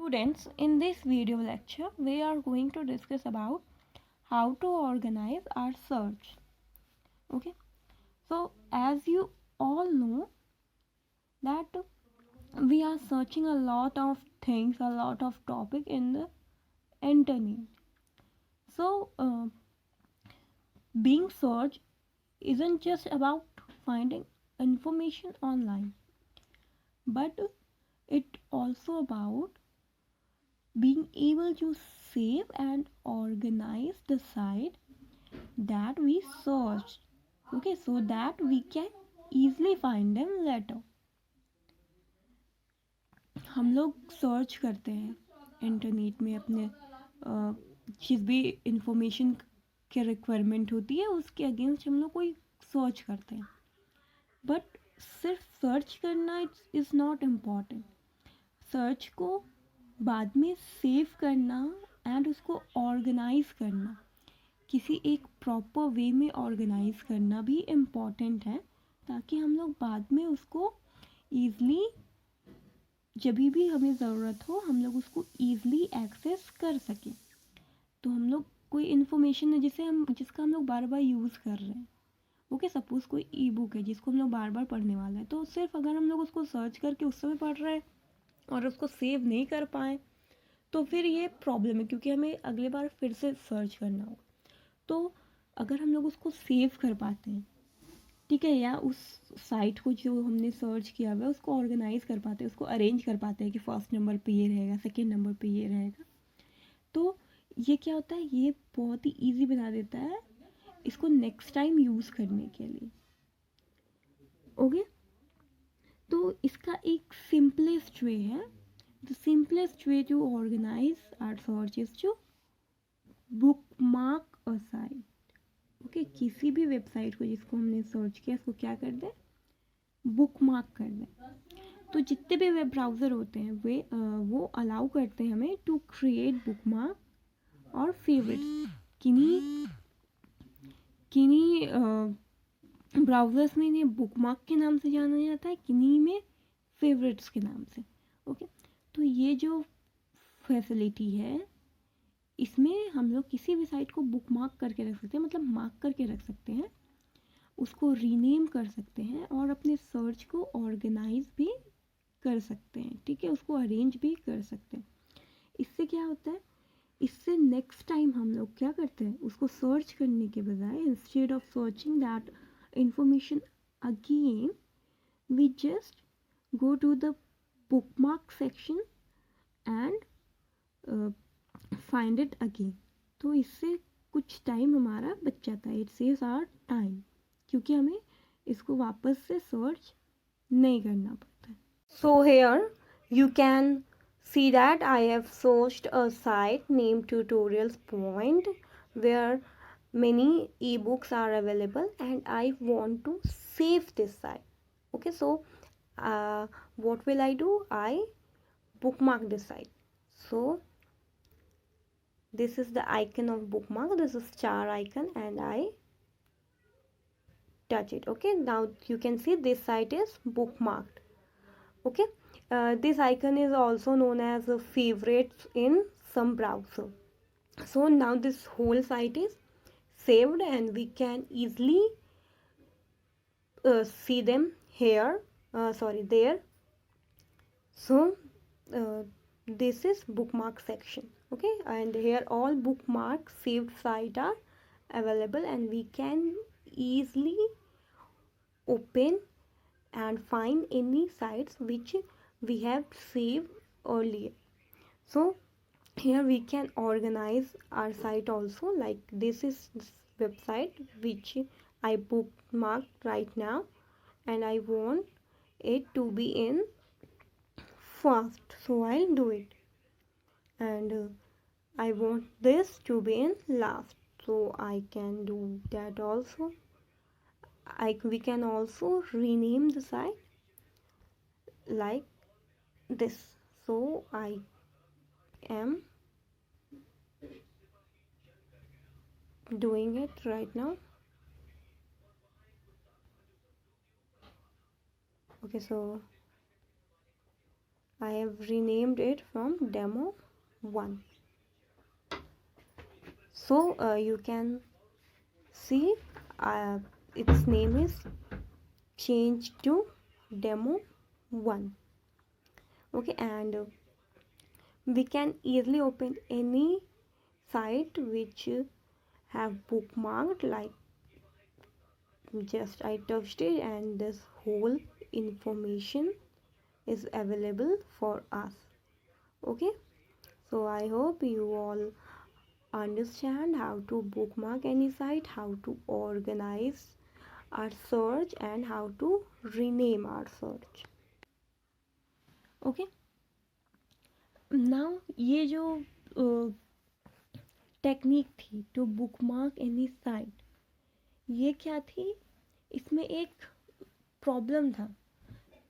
Students, in this video lecture, we are going to discuss about how to organize our search. Okay, so as you all know that we are searching a lot of things, a lot of topic in the internet. So being search isn't just about finding information online, but it also about being able to save and organize the site that we searched, okay, so that we can easily find them later. हम लोग search करते हैं internet में अपने जिस भी information के requirement होती है उसके अगेंस्ट हम लोग कोई सर्च करते हैं, बट सिर्फ सर्च करना इज़ नॉट इम्पॉर्टेंट. सर्च को बाद में सेव करना एंड उसको ऑर्गेनाइज करना, किसी एक प्रॉपर वे में ऑर्गेनाइज करना भी इम्पॉर्टेंट है, ताकि हम लोग बाद में उसको ईज़िली जब भी हमें ज़रूरत हो हम लोग उसको ईज़िली एक्सेस कर सकें. तो हम लोग कोई इन्फॉर्मेशन है जिसका हम लोग बार बार यूज़ कर रहे हैं, ओके, सपोज़ कोई ई बुक है जिसको हम लोग बार बार पढ़ने वाला है, तो सिर्फ अगर हम लोग उसको सर्च करके उस समय पढ़ रहे हैं और उसको सेव नहीं कर पाए तो फिर ये प्रॉब्लम है, क्योंकि हमें अगले बार फिर से सर्च करना होगा. तो अगर हम लोग उसको सेव कर पाते हैं, ठीक है, या उस साइट को जो हमने सर्च किया हुआ है उसको ऑर्गेनाइज कर पाते हैं, उसको अरेंज कर पाते हैं कि फर्स्ट नंबर पे ये रहेगा, सेकंड नंबर पे ये रहेगा, तो ये क्या होता है, ये बहुत ही ईजी बना देता है इसको नेक्स्ट टाइम यूज़ करने के लिए. ओके, तो इसका एक सिंपलेस्ट वे है, the simplest way to organise our search is to bookmark a site. Okay, किसी भी वेबसाइट को जिसको हमने सर्च किया उसको क्या कर दें, बुकमार्क कर दें. तो जितने भी वेब ब्राउज़र होते हैं वो अलाउ करते हैं हमें टू क्रिएट बुकमार्क और फेवरेट्स. किन्हीं ब्राउज़र्स में इन्हें बुकमार्क के नाम से जाना जाता है, किन्हीं में फेवरेट्स के नाम से. ओके, तो ये जो फैसिलिटी है इसमें हम लोग किसी भी साइट को बुक मार्क करके रख सकते हैं, मतलब मार्क करके रख सकते हैं, उसको रीनेम कर सकते हैं और अपने सर्च को ऑर्गेनाइज भी कर सकते हैं, ठीक है, उसको अरेंज भी कर सकते हैं. इससे क्या होता है, इससे नेक्स्ट टाइम हम लोग क्या करते हैं, उसको सर्च करने के बजाय instead of searching that information again we just go to the bookmark section and find it again. तो इससे कुछ टाइम हमारा बच जाता है, इट सेव्स आवर टाइम, क्योंकि हमें इसको वापस से सर्च नहीं करना पड़ता है. So here you can see that I have searched a site named Tutorials Point where many ebooks are available and I want to save this site. Okay, so what will I do? I bookmark this site. So this is the icon of bookmark, this is star icon, and I touch it. Okay, now you can see this site is bookmarked. Okay, this icon is also known as favorites in some browser. So now this whole site is saved and we can easily see them here, there. So this is bookmark section. Okay, and here all bookmark saved site are available and we can easily open and find any sites which we have saved earlier. So here we can organize our site also, like this is this website which I bookmarked right now and I want it to be in first, so I'll do it, and I want this to be in last, so I can do that also. We can also rename the site like this, so I am doing it right now. Okay, so I have renamed it from demo 1. So you can see its name is changed to demo 1. Okay, and we can easily open any site which have bookmarked, like just I touched it and this whole information is available for us. Okay, so I hope you all understand how to bookmark any site, how to organize our search, and how to rename our search. Okay, now ये जो technique थी to bookmark any site, ये क्या थी, इसमें एक problem था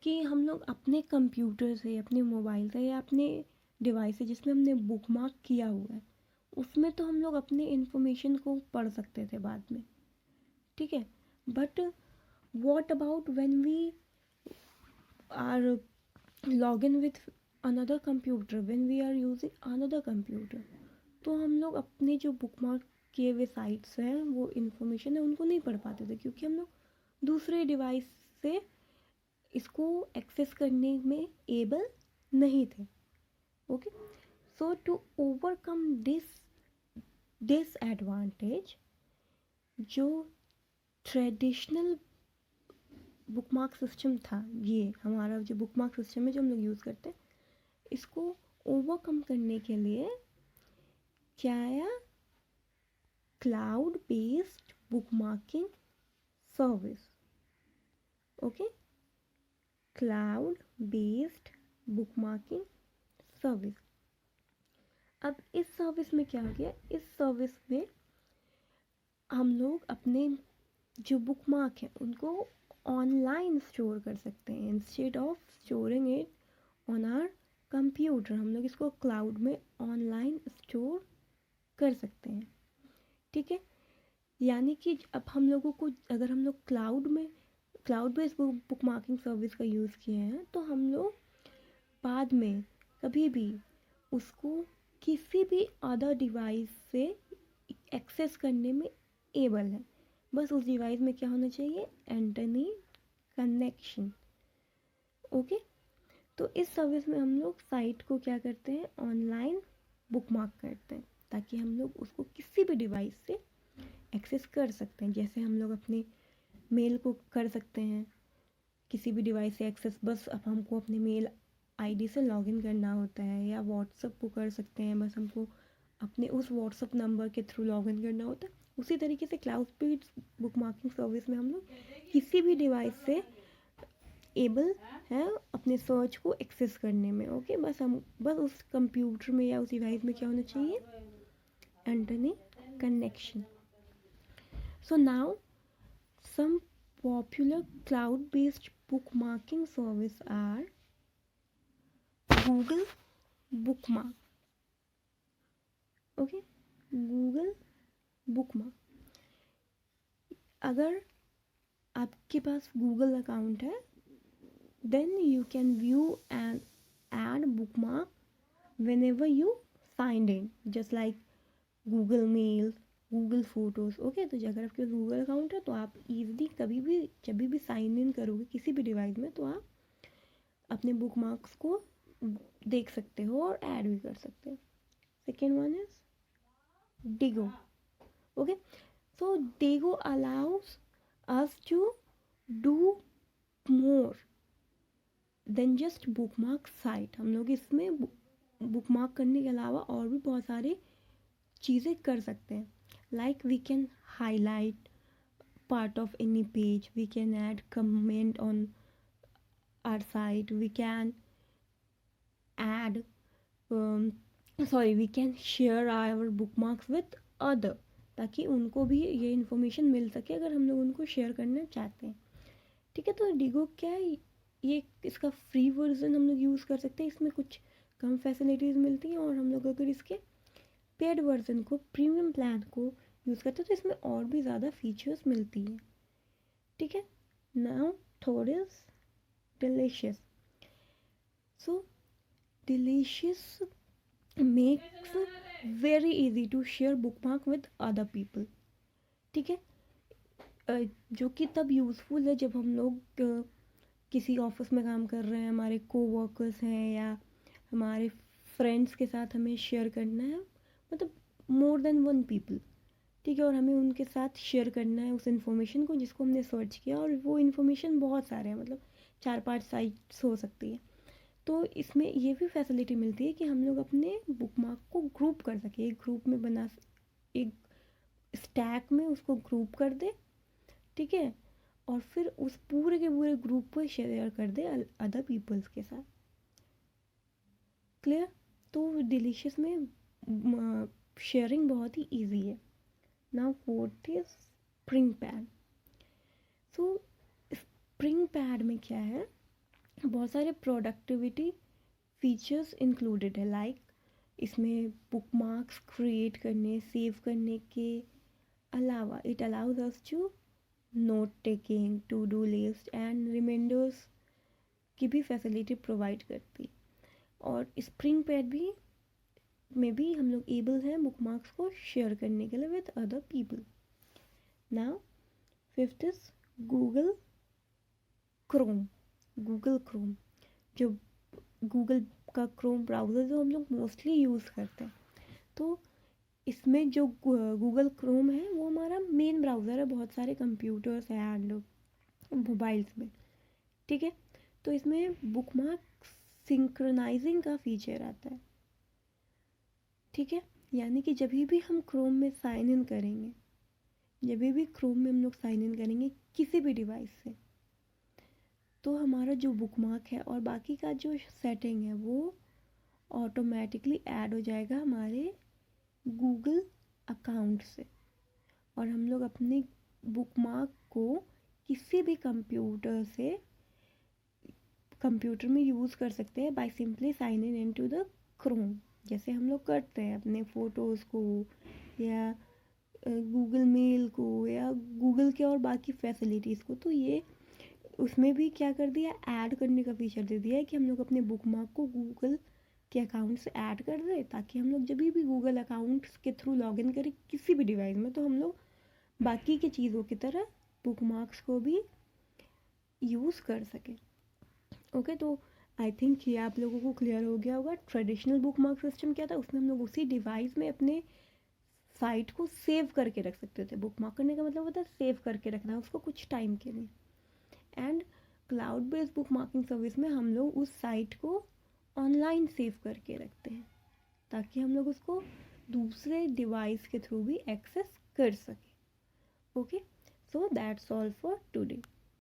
कि हम लोग अपने कंप्यूटर से, अपने मोबाइल से या अपने डिवाइस से जिसमें हमने बुकमार्क किया हुआ है उसमें तो हम लोग अपने इन्फॉर्मेशन को पढ़ सकते थे बाद में, ठीक है, but what about when we are log in with another computer, when we are using another computer, तो हम लोग अपने जो बुकमार्क किए हुए साइट्स हैं, वो इन्फॉर्मेशन है, उनको नहीं पढ़ पाते थे क्योंकि हम लोग दूसरे डिवाइस से इसको एक्सेस करने में एबल नहीं थे. Okay, so to overcome disadvantage, जो ट्रेडिशनल बुकमार्क सिस्टम था, ये हमारा जो बुकमार्क सिस्टम है जो हम लोग यूज़ करते हैं, इसको ओवरकम करने के लिए क्या आया, cloud based bookmarking service. Okay, cloud based bookmarking service. अब इस सर्विस में क्या हो गया, इस सर्विस में हम लोग अपने जो बुकमार्क है उनको ऑनलाइन स्टोर कर सकते हैं. Instead of storing it on our computer, हम लोग इसको क्लाउड में ऑनलाइन स्टोर कर सकते हैं. ठीक है, यानी कि अब हम लोगों को, अगर हम लोग क्लाउड बेस्ड बुकमार्किंग सर्विस का यूज़ किए हैं तो हम लोग बाद में कभी भी उसको किसी भी अदर डिवाइस से एक्सेस करने में एबल है. बस उस डिवाइस में क्या होना चाहिए, इंटरनेट कनेक्शन. ओके, तो इस सर्विस में हम लोग साइट को क्या करते हैं, ऑनलाइन बुकमार्क करते हैं ताकि हम लोग उसको किसी भी डिवाइस से एक्सेस कर सकते हैं. जैसे हम लोग अपने मेल को कर सकते हैं किसी भी डिवाइस से एक्सेस, बस अब हमको अपने मेल आईडी से लॉगिन करना होता है, या व्हाट्सएप को कर सकते हैं, बस हमको अपने उस व्हाट्सएप नंबर के थ्रू लॉगिन करना होता है. उसी तरीके से क्लाउड बेस्ड बुकमार्किंग सर्विस में हम लोग किसी भी डिवाइस से एबल है अपने सर्च को एक्सेस करने में. ओके, बस उस कंप्यूटर में या उस डिवाइस में क्या होना चाहिए, internet connection. So now some popular cloud-based bookmarking service are Google Bookmark. Okay, Google Bookmark. अगर आपके पास Google अकाउंट है, then you can view and add bookmark whenever you signed in, just like Google Mail, Google photos. Okay, तो अगर आपके पास Google account है तो आप easily कभी भी जब भी साइन इन करोगे किसी भी डिवाइस में तो आप अपने बुक मार्क्स को देख सकते हो और ऐड भी कर सकते हो. Second one is Diigo. Okay, so Diigo allows us to do more than just bookmark site. हम लोग इसमें बुक मार्क करने के अलावा और भी बहुत सारी चीज़ें कर सकते हैं. Like we can highlight part of any page, we can add comment on our site, we can add we can share our bookmarks with other, ताकि उनको भी ये इन्फॉर्मेशन मिल सके अगर हम लोग उनको शेयर करना चाहते हैं. ठीक है, तो डिगो क्या है, ये इसका फ्री वर्जन हम लोग यूज़ कर सकते हैं. इसमें कुछ कम फैसिलिटीज़ मिलती हैं और हम लोग अगर इसके पेड वर्जन को, प्रीमियम प्लान को यूज़ करते हैं तो इसमें और भी ज़्यादा फीचर्स मिलती हैं. ठीक है, now third is delicious. So Delicious makes very easy to share bookmark with other people. ठीक है, जो कि तब यूज़फुल है जब हम लोग किसी ऑफिस में काम कर रहे हैं, हमारे कोवर्कर्स हैं या हमारे फ्रेंड्स के साथ हमें शेयर करना है, मतलब मोर देन वन पीपल, ठीक है, और हमें उनके साथ शेयर करना है उस इन्फॉर्मेशन को जिसको हमने सर्च किया, और वो इन्फॉर्मेशन बहुत सारे हैं, मतलब 4-5 साइट्स हो सकती है। तो इसमें ये भी फैसिलिटी मिलती है कि हम लोग अपने बुकमार्क को ग्रुप कर सकें, एक ग्रुप में एक स्टैक में उसको ग्रुप कर दे, ठीक है, और फिर उस पूरे के पूरे ग्रुप को शेयर कर दे अदर पीपल्स के साथ। क्लियर? तो डिलीशियस में शेयरिंग बहुत ही ईजी है। Now fourth is Springpad. So Springpad में क्या है, बहुत सारे प्रोडक्टिविटी फीचर्स इंक्लूडेड है, लाइक इसमें बुकमार्क्स क्रिएट करने, सेव करने के अलावा it allows us to note taking, to do list and reminders की भी फैसिलिटी प्रोवाइड करती। और स्प्रिंग पैड भी में भी हम लोग एबल हैं बुकमार्क्स को शेयर करने के लिए with other people. Now fifth is Google Chrome. Google Chrome, जो गूगल का क्रोम ब्राउज़र जो हम लोग मोस्टली यूज़ करते हैं, तो इसमें जो गूगल क्रोम है वो हमारा मेन ब्राउज़र है बहुत सारे कंप्यूटर्स एंड मोबाइल्स में, ठीक है। तो इसमें बुकमार्क सिंक्रोनाइजिंग का फीचर आता है, ठीक है, यानी कि जब भी हम क्रोम में साइन इन करेंगे, जब भी क्रोम में हम लोग साइन इन करेंगे किसी भी डिवाइस से, तो हमारा जो बुकमार्क है और बाकी का जो सेटिंग है वो ऑटोमेटिकली ऐड हो जाएगा हमारे गूगल अकाउंट से, और हम लोग अपने बुकमार्क को किसी भी कंप्यूटर में यूज़ कर सकते हैं by simply sign in into the Chrome, जैसे हम लोग करते हैं अपने फ़ोटोज़ को या गूगल मेल को या गूगल के और बाकी फैसिलिटीज़ को। तो ये उसमें भी क्या कर दिया, ऐड करने का फीचर दे दिया है कि हम लोग अपने बुकमार्क को गूगल के अकाउंट से ऐड कर दें, ताकि हम लोग जब भी गूगल अकाउंट्स के थ्रू लॉगिन करें किसी भी डिवाइस में, तो हम लोग बाकी की चीज़ों की तरह बुकमार्क्स को भी यूज़ कर सकें। ओके, तो आई थिंक ये आप लोगों को क्लियर हो गया होगा। ट्रेडिशनल बुकमार्क सिस्टम क्या था, उसमें हम लोग उसी डिवाइस में अपने साइट को सेव करके रख सकते थे। बुकमार्क करने का मतलब होता है सेव करके रखना उसको कुछ टाइम के लिए। And cloud based book marking service में हम लोग उस साइट को ऑनलाइन सेव करके रखते हैं, ताकि हम लोग उसको दूसरे डिवाइस के थ्रू भी एक्सेस कर सकें। Okay, so that's all for today.